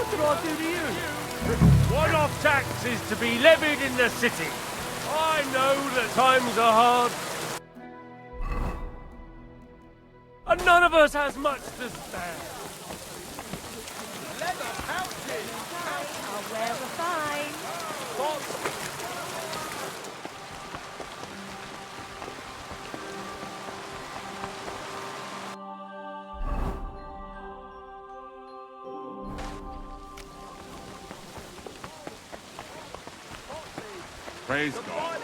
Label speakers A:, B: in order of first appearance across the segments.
A: What did I do to you? One-off tax is to be levied in the city. I know that times are hard. And none of us has much to spare.
B: Leather pouches!
C: I'll wear the fine.
A: Praise God.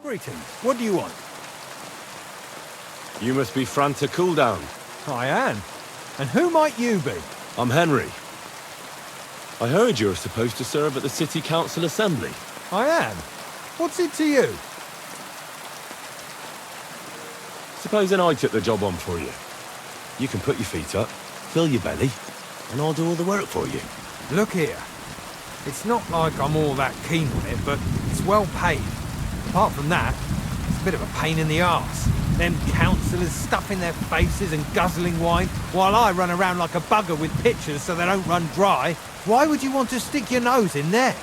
D: Greetings. What do you want?
E: You must be Franta Cooldown.
D: I am. And who might you be?
E: I'm Henry. I heard you're supposed to serve at the City Council Assembly.
D: I am. What's it to you?
E: Supposing I took the job on for you. You can put your feet up, fill your belly, and I'll do all the work for you.
D: Look here. It's not like I'm all that keen on it, but it's well paid. Apart from that, it's a bit of a pain in the arse. Them councillors stuffing their faces and guzzling wine, while I run around like a bugger with pitchers so they don't run dry. Why would you want to stick your nose in there?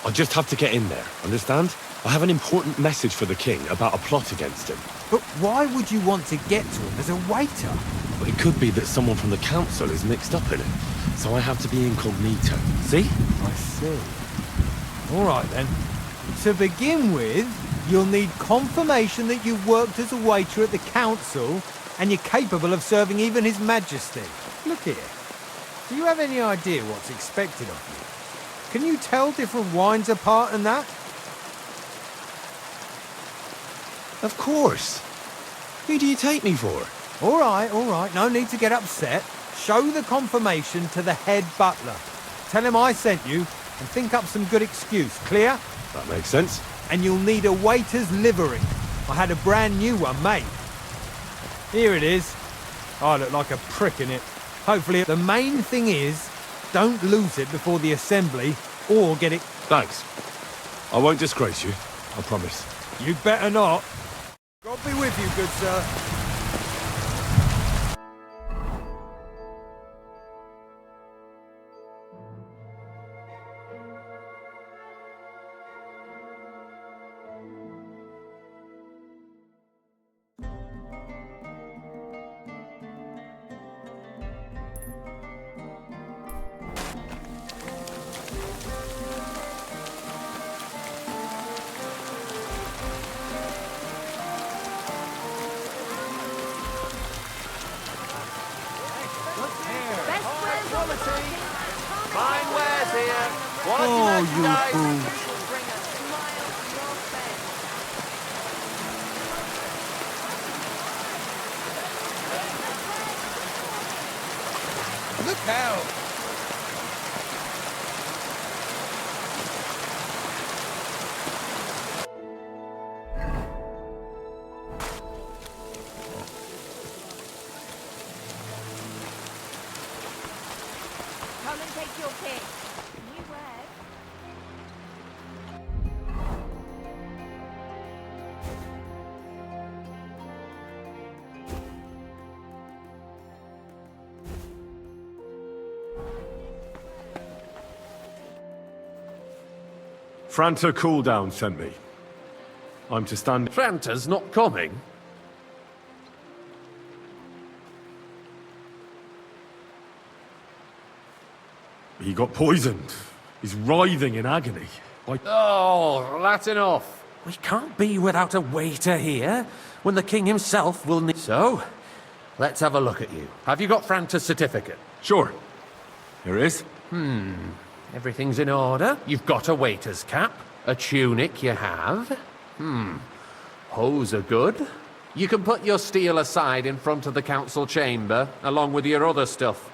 E: I just have to get in there, understand? I have an important message for the king about a plot against him.
D: But why would you want to get to him as a waiter?
E: But it could be that someone from the council is mixed up in it, so I have to be incognito. See?
D: I see. All right then. To begin with, you'll need confirmation that you've worked as a waiter at the council and you're capable of serving even His Majesty. Look here. Do you have any idea what's expected of you? Can you tell different wines apart and that?
E: Of course. Who do you take me for?
D: All right. No need to get upset. Show the confirmation to the head butler. Tell him I sent you and think up some good excuse. Clear?
E: That makes sense.
D: And you'll need a waiter's livery. I had a brand new one made. Here it is. I look like a prick in it. Hopefully, the main thing is, don't lose it before the assembly, or get it...
E: Thanks. I won't disgrace you, I promise.
D: You better not. God be with you, good sir.
B: Fine wares here. Quality
D: Oh, you
B: merchandise.
D: fool.
C: Bring a smile to your face.
B: Look out.
C: Come and take your pick. You wear.
E: Franta Cooldown sent me. I'm to stand...
A: Franta's not coming.
E: He got poisoned. He's writhing in agony.
A: Oh, that's enough. We can't be without a waiter here, when the king himself will need... So, let's have a look at you. Have you got Franta's certificate?
E: Sure. Here it is.
A: Everything's in order. You've got a waiter's cap. A tunic you have. Hose are good. You can put your steel aside in front of the council chamber, along with your other stuff.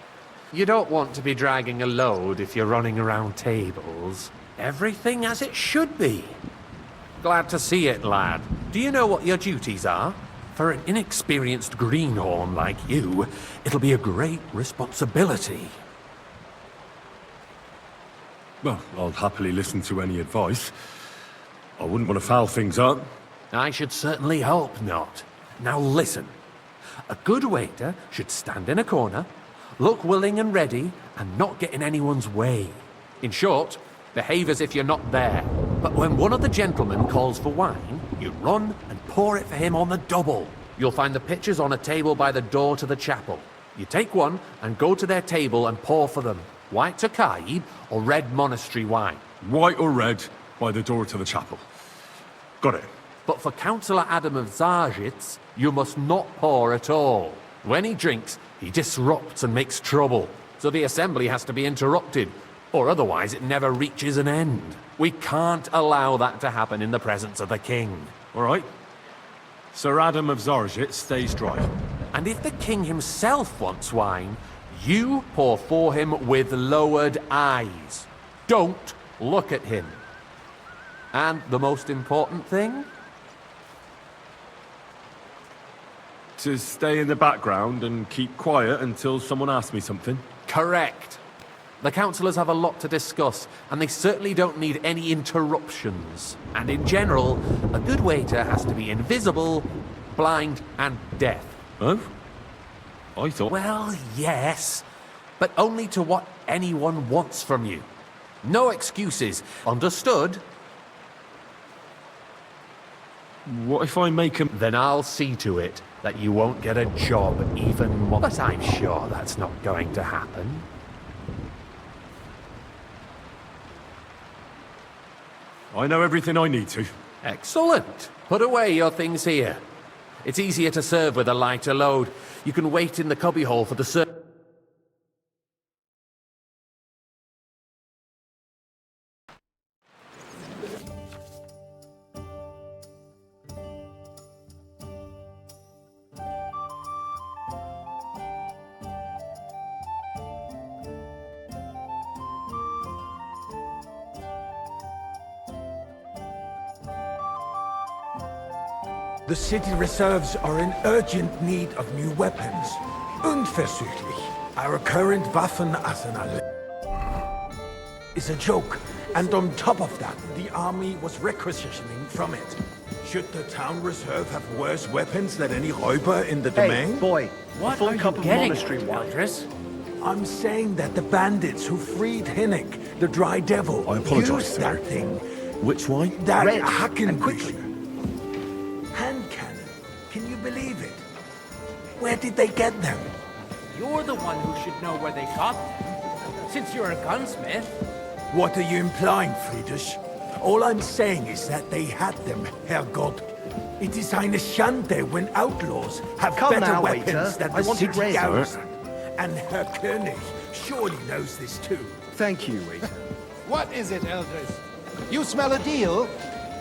A: You don't want to be dragging a load if you're running around tables. Everything as it should be. Glad to see it, lad. Do you know what your duties are? For an inexperienced greenhorn like you, it'll be a great responsibility.
E: Well, I'll happily listen to any advice. I wouldn't want to foul things up.
A: I should certainly hope not. Now listen. A good waiter should stand in a corner, look willing and ready, and not get in anyone's way. In short, behave as if you're not there. But when one of the gentlemen calls for wine, you run and pour it for him on the double. You'll find the pitchers on a table by the door to the chapel. You take one and go to their table and pour for them. White Tokaib or red monastery wine.
E: White or red, by the door to the chapel. Got it.
A: But for Councillor Adam of Skalitz, you must not pour at all. When he drinks, he disrupts and makes trouble. So the assembly has to be interrupted, or otherwise it never reaches an end. We can't allow that to happen in the presence of the king.
E: All right. Sir Adam of Skalitz stays dry.
A: And if the king himself wants wine, you pour for him with lowered eyes. Don't look at him. And the most important thing?
E: To stay in the background and keep quiet until someone asks me something.
A: Correct. The councillors have a lot to discuss, and they certainly don't need any interruptions. And in general, a good waiter has to be invisible, blind, and deaf.
E: Oh? I thought...
A: Well, yes, but only to what anyone wants from you. No excuses. Understood?
E: What if I make him...
A: Then I'll see to it that you won't get a job even more. But I'm sure that's not going to happen.
E: I know everything I need to.
A: Excellent. Put away your things here. It's easier to serve with a lighter load. You can wait in the cubbyhole for the serve.
F: The city reserves are in urgent need of new weapons. Unverzüglich. Our current Waffenarsenal is a joke. And on top of that, the army was requisitioning from it. Should the town reserve have worse weapons than any Räuber in the domain?
G: Boy,
B: What
G: full
B: are
G: cup
B: you
G: of
B: getting
G: monastery
B: at,
G: wine.
B: Eldris?
F: I'm saying that the bandits who freed Hinnick, the Dry Devil,
E: I apologize,
F: used
E: sir.
F: that thing.
E: Which wine?
F: That
G: Red,
F: Hacken
G: and quickly.
F: hand cannon. Can you believe it? Where did they get them?
B: You're the one who should know where they got them, since you're a gunsmith.
F: What are you implying, Friedrich? All I'm saying is that they had them, Herrgott. It is eine Schande when outlaws have
G: Come
F: better
G: now,
F: weapons
G: waiter.
F: than
G: I
F: the
G: wanted
F: city
G: red.
F: garrison. And Herr König surely knows this too.
G: Thank you, waiter.
B: What is it, Eldris? You smell a deal?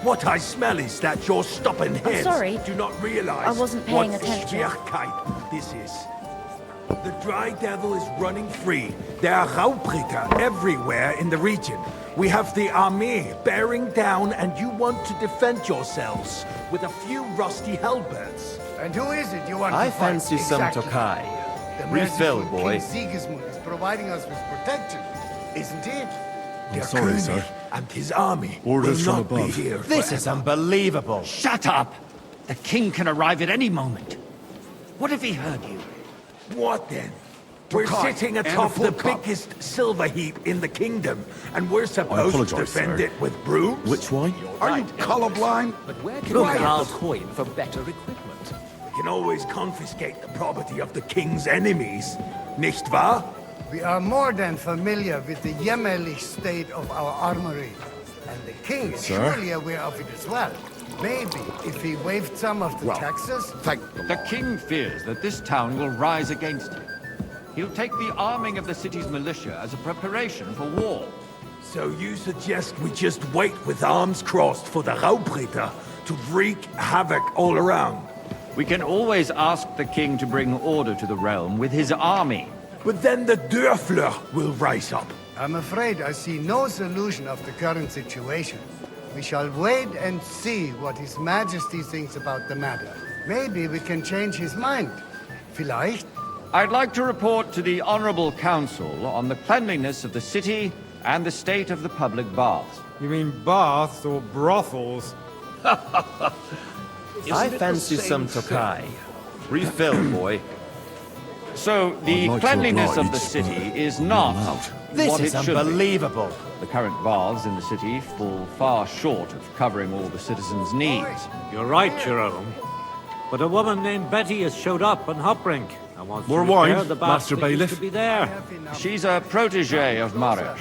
F: What I smell is that your stubborn heads
C: sorry.
F: do not realize
C: I wasn't paying
F: what
C: attention.
F: Schwierigkeit this is. The Dry Devil is running free. There are Raubritter everywhere in the region. We have the army bearing down, and you want to defend yourselves with a few rusty halberds.
H: And who is it you want
I: I
H: to fight?
I: fancy some
H: exactly?
I: Tokai.
H: The
I: Refill,
H: merciful
I: boy.
H: King Sigismund is providing us with protection, isn't it?
F: Der
E: sorry,
F: König
E: sir.
F: and his army
E: Orders
F: will
E: from
F: not be
E: above.
F: here
I: This is
F: forever.
I: unbelievable.
J: Shut up! The king can arrive at any moment. What if he heard you?
F: What then? We're
H: Tokai
F: sitting
H: and a
F: atop
H: full
F: the
H: cup.
F: biggest silver heap in the kingdom, and we're supposed to
E: apologize,
F: defend
E: sir.
F: it with brooms?
E: Which wine?
H: Are you colorblind?
B: But where can
F: Look
B: we
F: out.
B: coin for better equipment?
F: We can always confiscate the property of the king's enemies, nicht wahr?
H: We are more than familiar with the jämmerlich state of our armory. And the king is
E: Sir?
H: surely aware of it as well. Maybe if he waived some of the taxes.
J: The king fears that this town will rise against him. He'll take the arming of the city's militia as a preparation for war.
F: So you suggest we just wait with arms crossed for the Raubritter to wreak havoc all around?
J: We can always ask the king to bring order to the realm with his army.
F: But then the Dörfler will rise up.
H: I'm afraid I see no solution of the current situation. We shall wait and see what His Majesty thinks about the matter. Maybe we can change his mind. Vielleicht?
J: I'd like to report to the Honorable Council on the cleanliness of the city and the state of the public baths.
D: You mean baths or brothels?
G: I fancy some Tokai. Refill, boy.
J: So, the
E: I'd like to
J: cleanliness of the
E: oblige,
J: city
E: but
J: is not
G: This
J: what
G: is
J: it should be.
G: unbelievable.
J: The current baths in the city fall far short of covering all the citizens' needs.
I: You're right, Jerome. But a woman named Betty has showed up on Hoprink and wants
E: More
I: to repair
E: wine,
I: the baths
E: Master
I: that used
E: Bailiff?
I: to be there.
J: She's a protege of Maresh.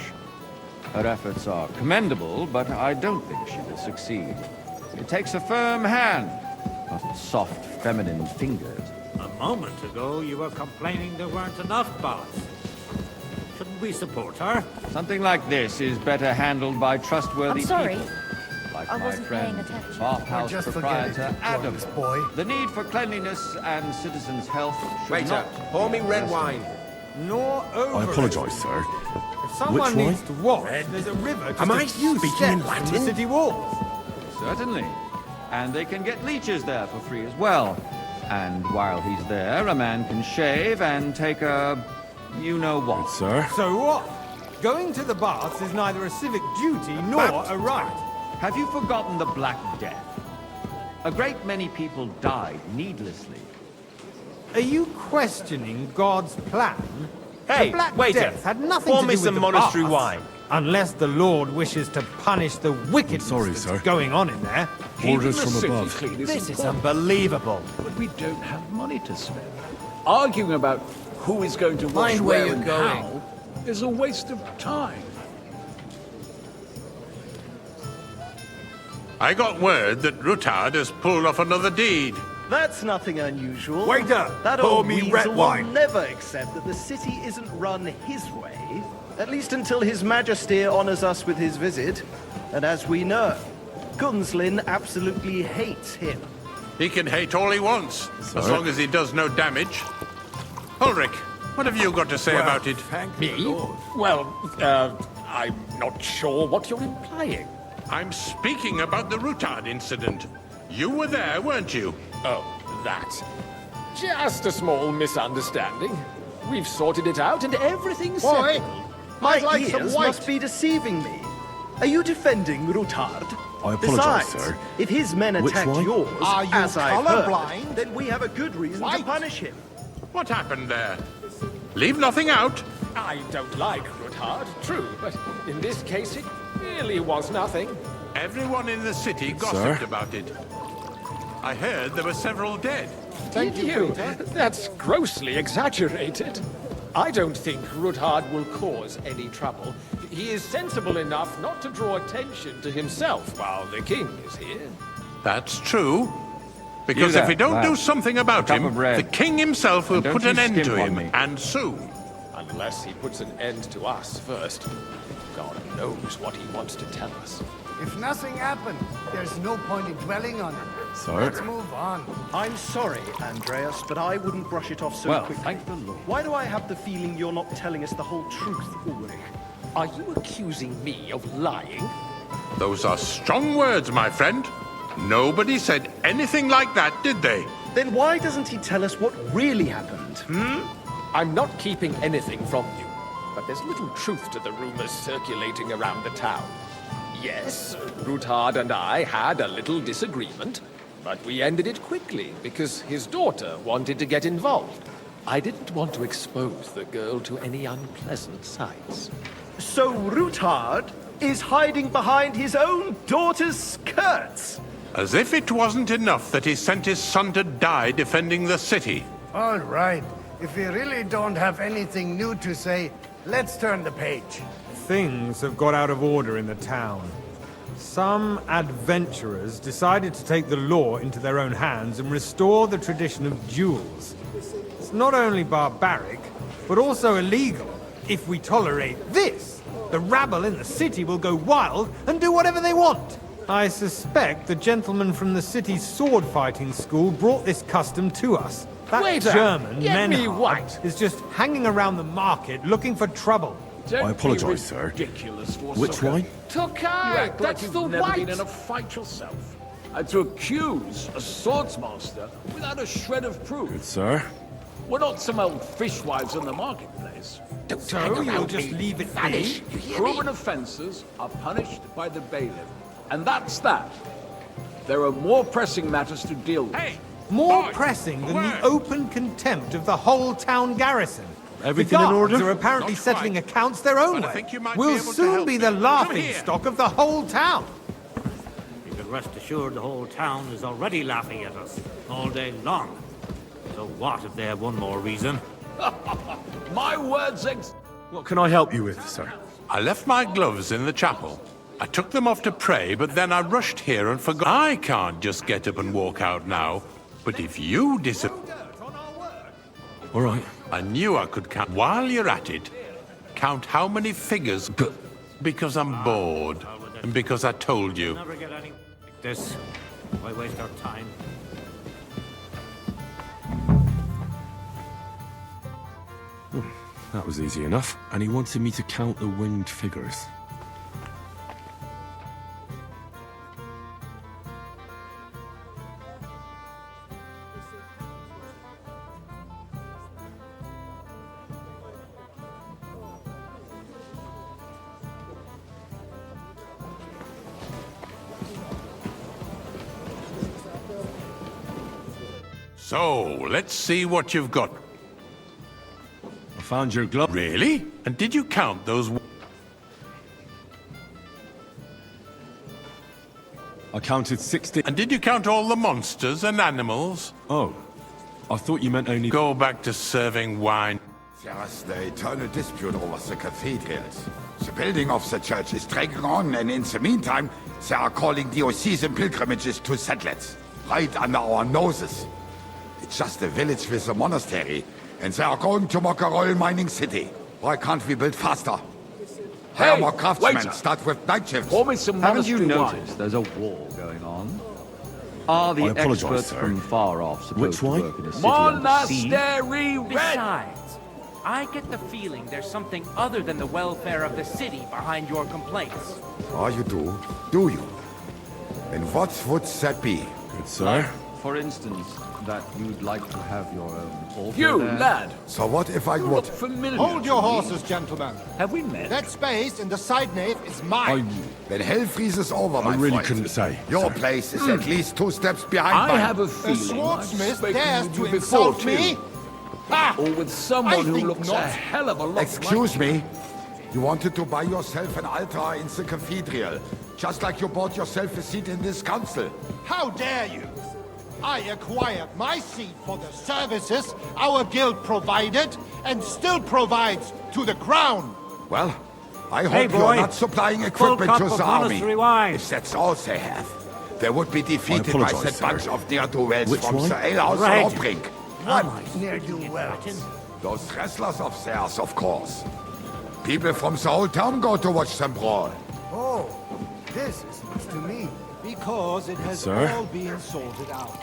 J: Her efforts are commendable, but I don't think she will succeed. It takes a firm hand, not soft, feminine fingers.
I: A moment ago, you were complaining there weren't enough baths. Shouldn't we support her?
J: Something like this is better handled by trustworthy
C: I'm sorry.
J: people. Like
C: I
J: my
C: wasn't paying
J: friend,
C: attention.
J: bathhouse
H: Just forget it,
J: proprietor
H: you
J: Adam.
H: glorious boy.
J: The need for cleanliness and citizens' health should
A: Waiter,
J: not
A: pour me
J: be
A: red
J: underestimated.
A: wine.
D: Nor over.
E: I apologize, sir.
D: If someone
E: Which
D: needs to wash, there's a river just
A: Am
D: a
A: I
D: few
A: speaking
D: steps
A: in
D: from
A: Latin?
D: the city walls.
J: Certainly. And they can get leeches there for free as well. And while he's there, a man can shave and take a... you-know-what.
E: Sir?
D: So what? Going to the baths is neither a civic duty nor a right.
J: Have you forgotten the Black Death? A great many people died needlessly.
D: Are you questioning God's plan?
G: Hey,
D: the Black
G: waiter,
D: Death had nothing
G: pour
D: to
G: me
D: do with
G: some
D: the
G: monastery
D: baths.
G: wine.
D: Unless the Lord wishes to punish the wickedness
E: Sorry,
D: that's
E: sir.
D: going on in there.
E: Orders from above.
G: This is unbelievable.
K: But we don't have money to spend. Arguing about who is going to wash
B: Mind where
K: where
B: you're
K: and
B: going.
K: how is a waste of time.
L: I got word that Rutard has pulled off another deed.
G: That's nothing unusual.
F: Waiter,
G: that
F: pour
G: old
F: me
G: weasel
F: red
G: will
F: wine.
G: never accept that the city isn't run his way, at least until His Majesty honors us with his visit. And as we know, Gunslin absolutely hates him.
L: He can hate all he wants, as long as he does no damage. Ulrich, what have you got to say about it?
K: Me? Well, I'm not sure what you're implying.
L: I'm speaking about the Rutard incident. You were there, weren't you?
K: Oh, that. Just a small misunderstanding. We've sorted it out and everything's settled.
G: My ears must be deceiving me. Are you defending Rutard?
E: I apologize,
G: Besides,
E: sir.
G: if his men
E: Which
G: attacked
E: one?
G: yours,
H: Are you
G: as I've heard,
H: colorblind?
G: then we have a good reason to punish him.
L: What happened there? Leave nothing out.
K: I don't like Ruthard, true, but in this case it really was nothing.
L: Everyone in the city gossiped
E: Sir?
L: about it. I heard there were several dead.
K: Thank you. That's grossly exaggerated. I don't think Ruthard will cause any trouble. He is sensible enough not to draw attention to himself while the king is here.
L: That's true. Because
J: You
L: if
J: there,
L: we don't do
J: lad.
L: something about
J: Cup
L: him,
J: of bread.
L: the king himself will
J: And don't
L: put
J: you
L: an end
J: skimp
L: to
J: on
L: him,
J: me.
L: and soon.
K: Unless he puts an end to us first. God knows what he wants to tell us.
H: If nothing happened, there's no point in dwelling on it.
E: Sir?
H: Let's move on.
G: I'm sorry, Andreas, but I wouldn't brush it off so
J: Well,
G: quickly.
J: thank the Lord.
G: Why do I have the feeling you're not telling us the whole truth, Ulrich?
K: Are you accusing me of lying?
L: Those are strong words, my friend. Nobody said anything like that, did they?
G: Then why doesn't he tell us what really happened,
K: I'm not keeping anything from you, but there's little truth to the rumors circulating around the town. Yes, Ruthard and I had a little disagreement, but we ended it quickly because his daughter wanted to get involved. I didn't want to expose the girl to any unpleasant sights.
G: So Ruthard is hiding behind his own daughter's skirts?
L: As if it wasn't enough that he sent his son to die defending the city.
H: All right. If we really don't have anything new to say, let's turn the page.
D: Things have got out of order in the town. Some adventurers decided to take the law into their own hands and restore the tradition of duels. It's not only barbaric, but also illegal. If we tolerate this, the rabble in the city will go wild and do whatever they want. I suspect the gentleman from the city's sword-fighting school brought this custom to us. That
K: Waiter,
D: German
K: get me
D: Menhard
K: white.
D: is just hanging around the market looking for trouble.
E: I apologise, sir.
K: Ridiculous for
E: Which one?
K: You act like you've never been in a fight yourself. And to accuse a swordsmaster without a shred of proof.
E: Good, sir.
K: We're not some old fishwives in the marketplace.
D: So you'll just leave it be?
K: Proven offences are punished by the bailiff. And that's that. There are more pressing matters to deal with.
A: Hey!
D: More
A: Boys,
D: pressing than
A: word.
D: the open contempt of the whole town garrison.
E: Everything
D: the
E: in
D: guards
E: order?
D: are apparently
A: Not
D: settling
A: quite.
D: accounts their own
A: But I
D: way.
A: think you might be
D: We'll
A: able to
D: soon
A: help
D: be
A: me.
D: the
A: Come
D: laughing
A: here.
D: stock of the whole town.
I: You can rest assured the whole town is already laughing at us all day long. So what if they have one more reason?
K: My words
E: What can I help you with, sir?
L: I left my gloves in the chapel. I took them off to pray, but then I rushed here and forgot. I can't just get up and walk out now. But if you
E: All right.
L: I knew I could count. While you're at it, count how many figures. Because I'm bored. And because I told you.
I: Never get any like this. Why waste our time?
E: That was easy enough. And he wanted me to count the winged figures.
L: So, let's see what you've got.
E: I found your glove.
L: Really? And did you count those?
E: I counted 60.
L: And did you count all the monsters and animals?
E: Oh, I thought you meant only.
L: Go back to serving wine.
M: There's the eternal dispute over the cathedrals. The building of the church is dragging on, and in the meantime, they are calling diocesan pilgrimages to settlers, right under our noses. It's just a village with a monastery, and they are going to mock a royal mining city. Why can't we build faster? Hire more craftsmen,
J: waiter.
M: start with night shifts.
K: Pour me some
J: Haven't you
K: monastery wine.
J: noticed there's a war going on? Are the
E: I apologise,
J: experts
E: sir.
J: from far off supposed
E: Which
J: to
E: one?
J: work in a city on the sea?
K: Monastery red!
B: Besides, I get the feeling there's something other than the welfare of the city behind your complaints.
M: Oh, you do? Do you? And what would that be?
E: Good, sir.
J: For instance, that you'd like to have your own altar
K: You,
J: there?
K: lad!
M: So what if I
K: You
M: would?
K: look familiar
N: Hold
K: to
N: your
K: me.
N: horses, gentlemen.
K: Have we met?
N: That space in the side nave is mine.
M: Then hell freezes over, my
E: I really
M: friend.
E: couldn't say.
M: Your place is at least 2 steps behind
K: I
M: mine.
K: have a
N: A
K: feeling
N: swordsmith
K: I've spoken
N: dares
K: with
N: to
K: you before,
N: insult me?
K: too.
N: Ha!
K: Or with someone
N: I
K: who
N: think
K: looks
N: not.
K: a hell of a lot
M: Excuse
K: like
M: me? You wanted to buy yourself an altar in the cathedral, just like you bought yourself a seat in this council.
N: How dare you? I acquired my seat for the services our guild provided and still provides to the crown.
M: Well, I hope
I: Hey,
M: you're
I: boy.
M: not supplying
I: Full
M: equipment
I: cup
M: to
I: of
M: the army.
I: monastery wine.
M: If that's all they have, they would be defeated by
E: apologise,
M: that
E: sir.
M: bunch of ne'er-do-wells
E: Which
M: from
E: one?
M: the alehouse
I: Right.
M: or Brink.
N: What ne'er-do-wells?
M: Those wrestlers of theirs, of course. People from the whole town go to watch them brawl.
H: Oh, this is news to me.
N: Because it has
E: Sir?
N: all been sorted out.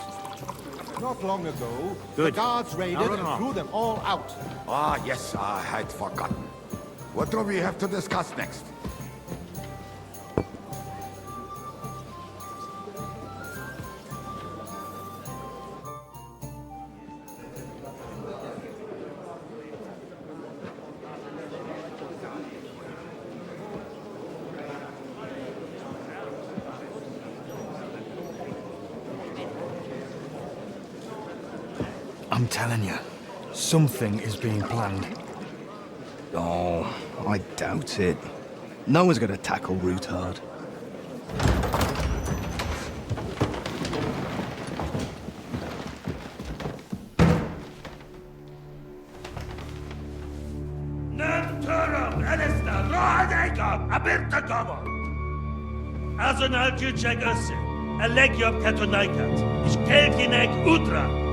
N: Not long ago,
I: Good.
N: the guards raided
I: Now run
N: and
I: along.
N: threw them all out.
M: Ah, yes, I had forgotten. What do we have to discuss next?
O: I'm telling you, something is being planned.
P: Oh, I doubt it. No one's gonna tackle Rootard.
Q: Azonal Gyurcsák össze! A legjobb katonákat, és kelkinek útra!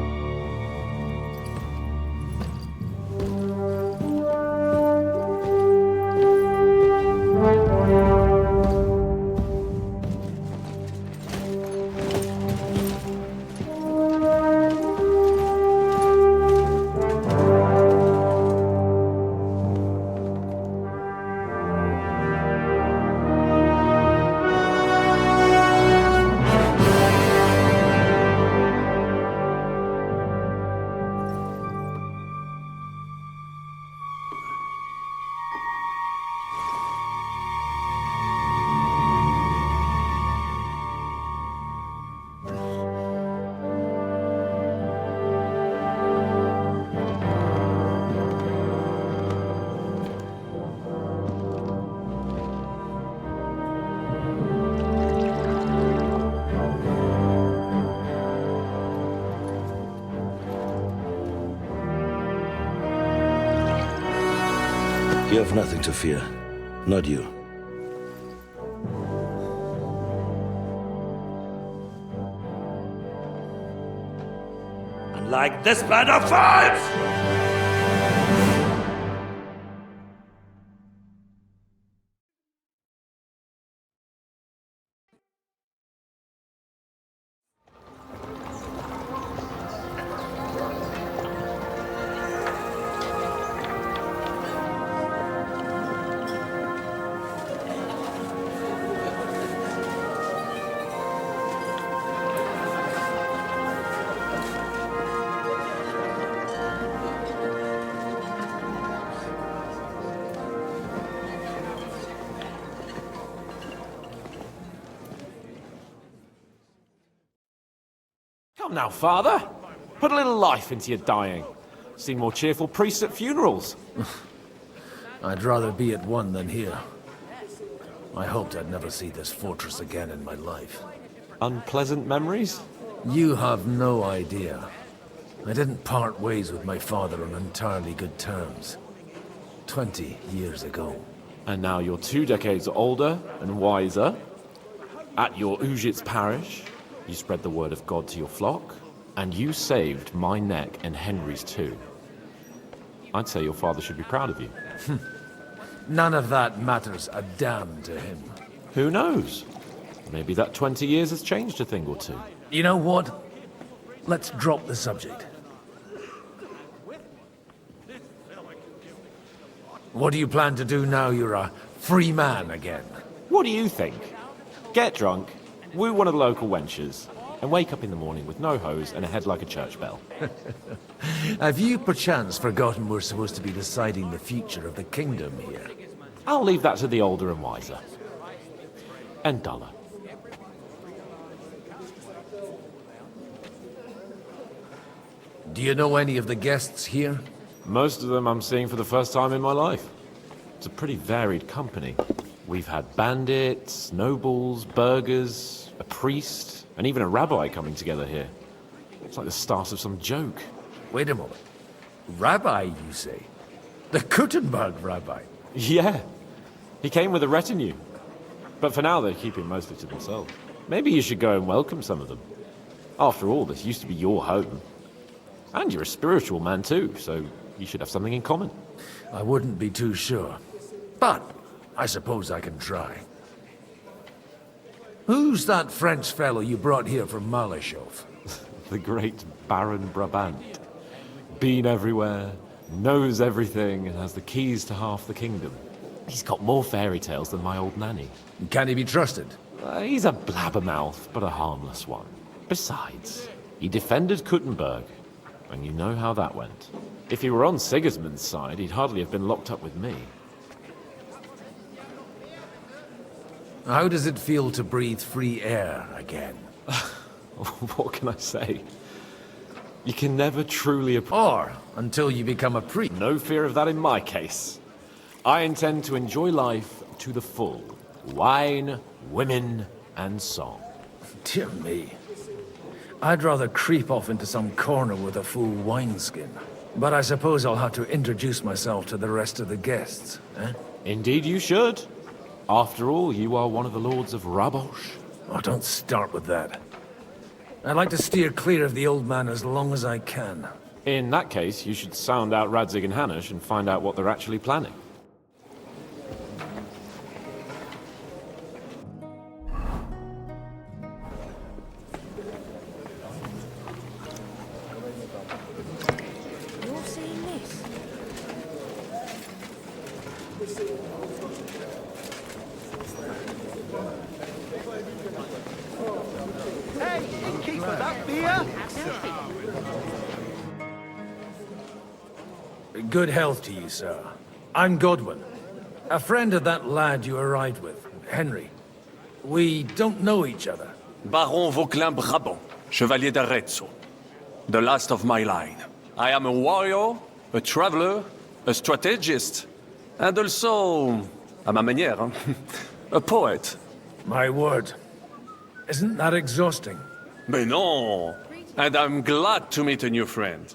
R: You have nothing to fear. Not you.
Q: And like this plan of fights!
K: Come now, Father. Put a little life into your dying. Seen more cheerful priests at funerals.
S: I'd rather be at one than here. I hoped I'd never see this fortress again in my life.
K: Unpleasant memories?
S: You have no idea. I didn't part ways with my father on entirely good terms. 20 years ago.
K: And now you're 2 decades older and wiser. At your Ujit's parish, you spread the word of God to your flock, and you saved my neck and Henry's too. I'd say your father should be proud of you.
S: None of that matters a damn to him.
K: Who knows? Maybe that 20 years has changed a thing or two.
S: You know what? Let's drop the subject. What do you plan to do now you're a free man again?
K: What do you think? Get drunk, woo one of the local wenches, and wake up in the morning with no hose and a head like a church bell.
S: Have you perchance forgotten we're supposed to be deciding the future of the kingdom here?
K: I'll leave that to the older and wiser. And duller.
S: Do you know any of the guests here?
K: Most of them I'm seeing for the first time in my life. It's a pretty varied company. We've had bandits, nobles, burghers, a priest, and even a rabbi coming together here. It's like the start of some joke.
S: Wait a moment. Rabbi, you say? The Kuttenberg rabbi?
K: Yeah. He came with a retinue. But for now, they're keeping mostly to themselves. Maybe you should go and welcome some of them. After all, this used to be your home. And you're a spiritual man too, so you should have something in common.
S: I wouldn't be too sure. But I suppose I can try. Who's that French fellow you brought here from Malishov?
K: The great Baron Brabant. Been everywhere, knows everything, and has the keys to half the kingdom. He's got more fairy tales than my old nanny.
S: Can he be trusted?
K: He's a blabbermouth, but a harmless one. Besides, he defended Kuttenberg, and you know how that went. If he were on Sigismund's side, he'd hardly have been locked up with me.
S: How does it feel to breathe free air again?
K: What can I say? You can never truly
S: Or until you become a priest.
K: No fear of that in my case. I intend to enjoy life to the full. Wine, women, and song.
S: Dear me. I'd rather creep off into some corner with a full wineskin. But I suppose I'll have to introduce myself to the rest of the guests, eh?
K: Indeed you should. After all, you are one of the lords of Rabosh.
S: Oh, don't start with that. I'd like to steer clear of the old man as long as I can.
K: In that case, you should sound out Radzig and Hanush and find out what they're actually planning.
C: You're seeing this?
G: Hey, innkeeper, that beer?
S: Good health to you, sir. I'm Godwin. A friend of that lad you arrived with, Henry. We don't know each other.
T: Baron Vauquelin Brabant, Chevalier d'Arezzo. The last of my line. I am a warrior, a traveler, a strategist, and also, à ma manière, a poet.
S: My word. Isn't that exhausting?
T: Mais non! And I'm glad to meet a new friend.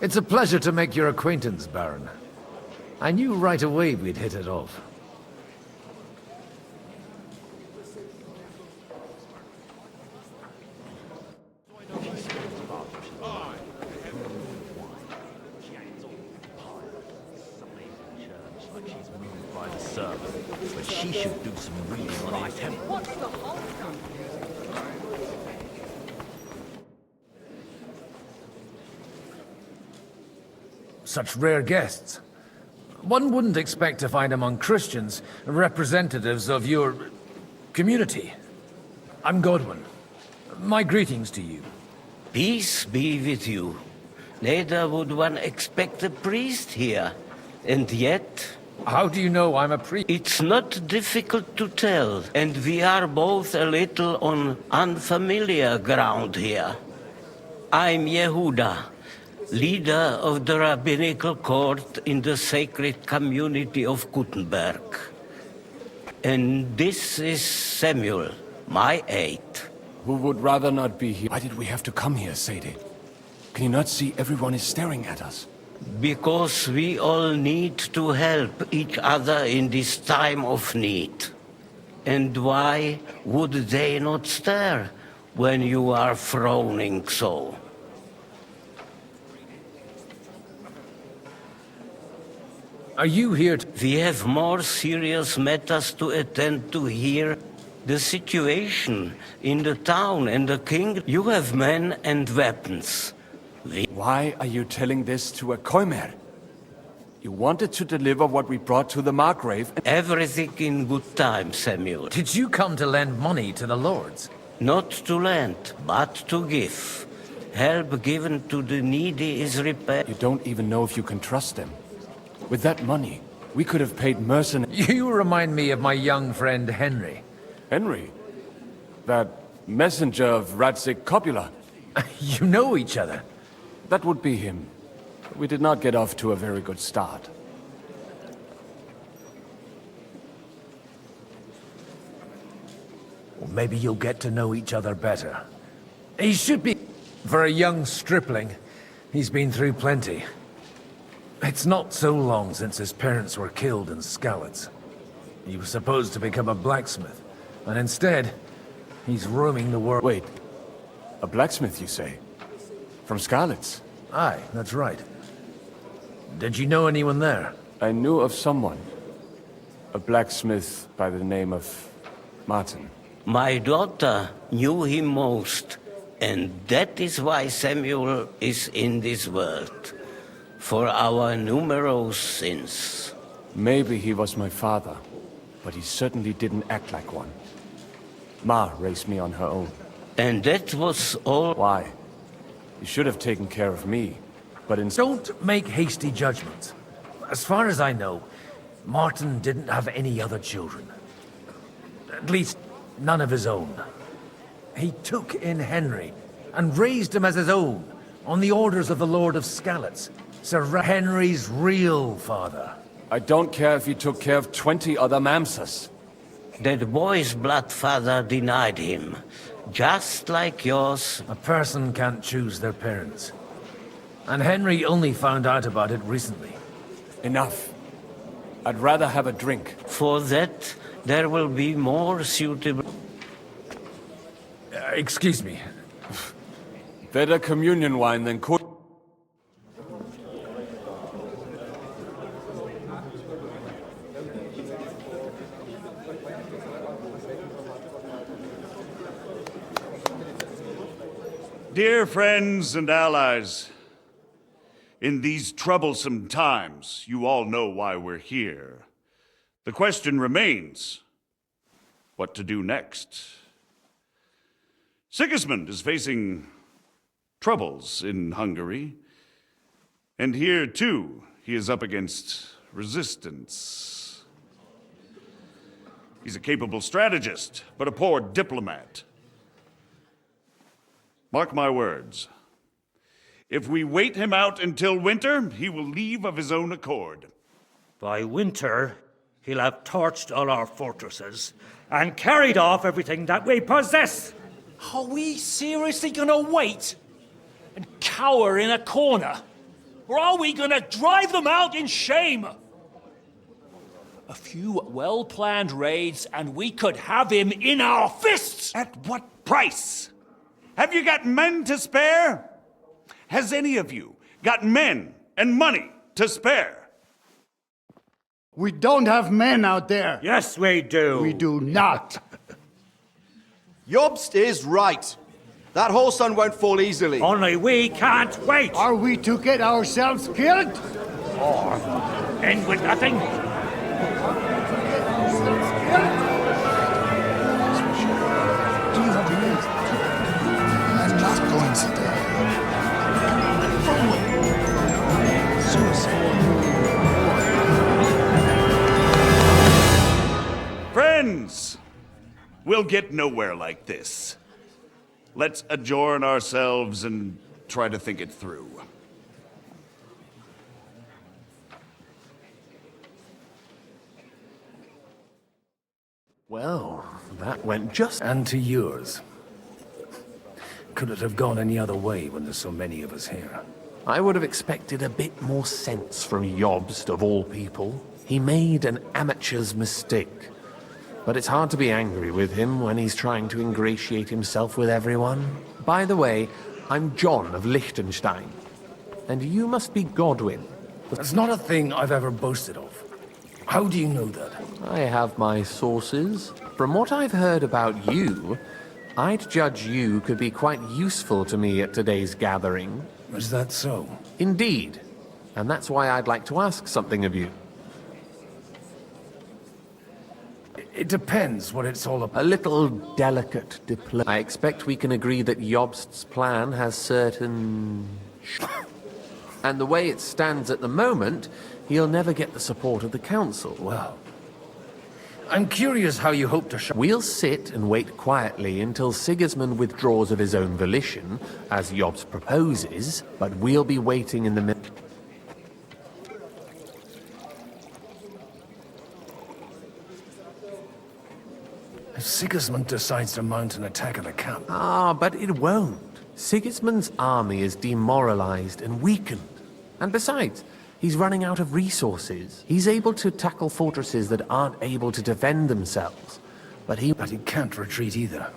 S: It's a pleasure to make your acquaintance, Baron. I knew right away we'd hit it off.
B: But she should do some reading on his temper.
C: What's the holdup?
S: Such rare guests. One wouldn't expect to find among Christians representatives of your community. I'm Godwin. My greetings to you.
U: Peace be with you. Neither would one expect a priest here. And yet...
S: How do you know I'm a priest?
U: It's not difficult to tell, and we are both a little on unfamiliar ground here. I'm Yehuda, leader of the rabbinical court in the sacred community of Gutenberg. And this is Samuel, my aide.
V: Who would rather not be here? Why did we have to come here, Sadie? Can you not see everyone is staring at us?
U: Because we all need to help each other in this time of need. And why would they not stare when you are frowning so?
S: Are you here to...
U: We have more serious matters to attend to here. The situation in the town and the king. You have men and weapons.
V: Why are you telling this to a Koimer? You wanted to deliver what we brought to the Margrave.
U: Everything in good time, Samuel.
S: Did you come to lend money to the lords?
U: Not to lend, but to give. Help given to the needy is repaid.
V: You don't even know if you can trust them. With that money, we could have paid mercenaries.
S: You remind me of my young friend Henry.
V: Henry? That messenger of Radzik Copula?
S: You know each other?
V: That would be him. We did not get off to a very good start.
S: Well, maybe you'll get to know each other better. He should be... For a young stripling, he's been through plenty. It's not so long since his parents were killed in Skalitz. He was supposed to become a blacksmith, and instead, he's roaming the world.
V: Wait, a blacksmith, you say? From Skalitz?
S: Aye, that's right. Did you know anyone there?
V: I knew of someone. A blacksmith by the name of Martin.
U: My daughter knew him most, and that is why Samuel is in this world. For our numerous sins.
V: Maybe he was my father, but he certainly didn't act like one. Ma raised me on her own.
U: And that was all...
V: Why? You should have taken care of me, but instead...
S: Don't make hasty judgments. As far as I know, Martin didn't have any other children. At least, none of his own. He took in Henry, and raised him as his own, on the orders of the Lord of Skalitz, Sir Henry's real father.
V: I don't care if he took care of 20 other Mamsas.
U: That boy's blood father denied him. Just like yours.
S: A person can't choose their parents. And Henry only found out about it recently.
V: Enough. I'd rather have a drink.
U: For that, there will be more suitable...
S: Excuse me.
V: Better communion wine than court.
W: Dear friends and allies, in these troublesome times, you all know why we're here. The question remains, what to do next? Sigismund is facing troubles in Hungary, and here, too, he is up against resistance. He's a capable strategist, but a poor diplomat. Mark my words. If we wait him out until winter, he will leave of his own accord.
Q: By winter, he'll have torched all our fortresses and carried off everything that we possess.
X: Are we seriously gonna wait and cower in a corner
A: Or are we gonna drive them out in shame? A few well-planned raids, and we could have him in our fists!
W: At what price? Have you got men to spare? Has any of you got men and money to spare?
H: We don't have men out there.
Q: Yes, we do.
H: We do not.
D: Jobst is right. That whole sun won't fall easily.
Q: Only we can't wait.
H: Are we to get ourselves killed?
Q: Or end with nothing?
O: I'm not going to die.
W: Friends, we'll get nowhere like this. Let's adjourn ourselves and try to think it through.
S: Well, that went just... And to yours. Could it have gone any other way when there's so many of us here? I would have expected a bit more sense from Jobst, of all people. He made an amateur's mistake. But it's hard to be angry with him when he's trying to ingratiate himself with everyone. By the way, I'm John of Liechtenstein. And you must be Godwin. That's not a thing I've ever boasted of. How do you know that?
F: I have my sources. From what I've heard about you, I'd judge you could be quite useful to me at today's gathering.
S: Is that so?
F: Indeed. And that's why I'd like to ask something of you.
S: It depends what it's all about.
F: A little delicate diplomacy. I expect we can agree that Jobst's plan has certain... And the way it stands at the moment, he'll never get the support of the council.
S: Well, I'm curious how you hope to show...
F: We'll sit and wait quietly until Sigismund withdraws of his own volition, as Jobst proposes, but we'll be waiting in the middle.
S: If Sigismund decides to mount an attack on the camp...
F: Ah, but it won't. Sigismund's army is demoralized and weakened. And besides, he's running out of resources. He's able to tackle fortresses that aren't able to defend themselves. But he
S: can't retreat either.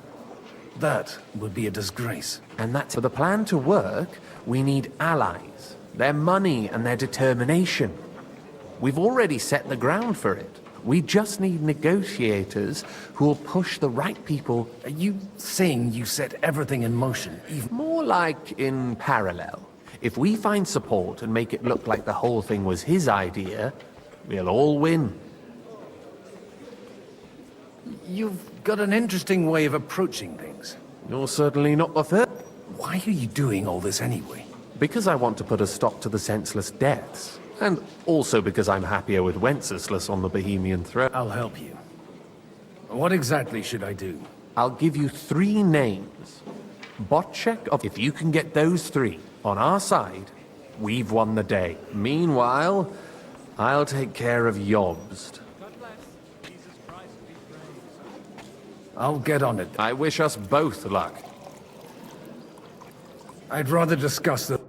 S: That would be a disgrace.
F: And that's for the plan to work, we need allies. Their money and their determination. We've already set the ground for it. We just need negotiators who will push the right people.
S: Are you saying you set everything in motion?
F: More like in parallel. If we find support and make it look like the whole thing was his idea, we'll all win.
S: You've got an interesting way of approaching things.
F: You're certainly not the first.
S: Why are you doing all this anyway?
F: Because I want to put a stop to the senseless deaths. And also because I'm happier with Wenceslas on the Bohemian throne.
S: I'll help you. What exactly should I do?
F: I'll give you 3 names. Botchek of... If you can get those 3 on our side, we've won the day. Meanwhile, I'll take care of Jobst.
S: I'll get on it.
F: I wish us both luck.
S: I'd rather discuss the...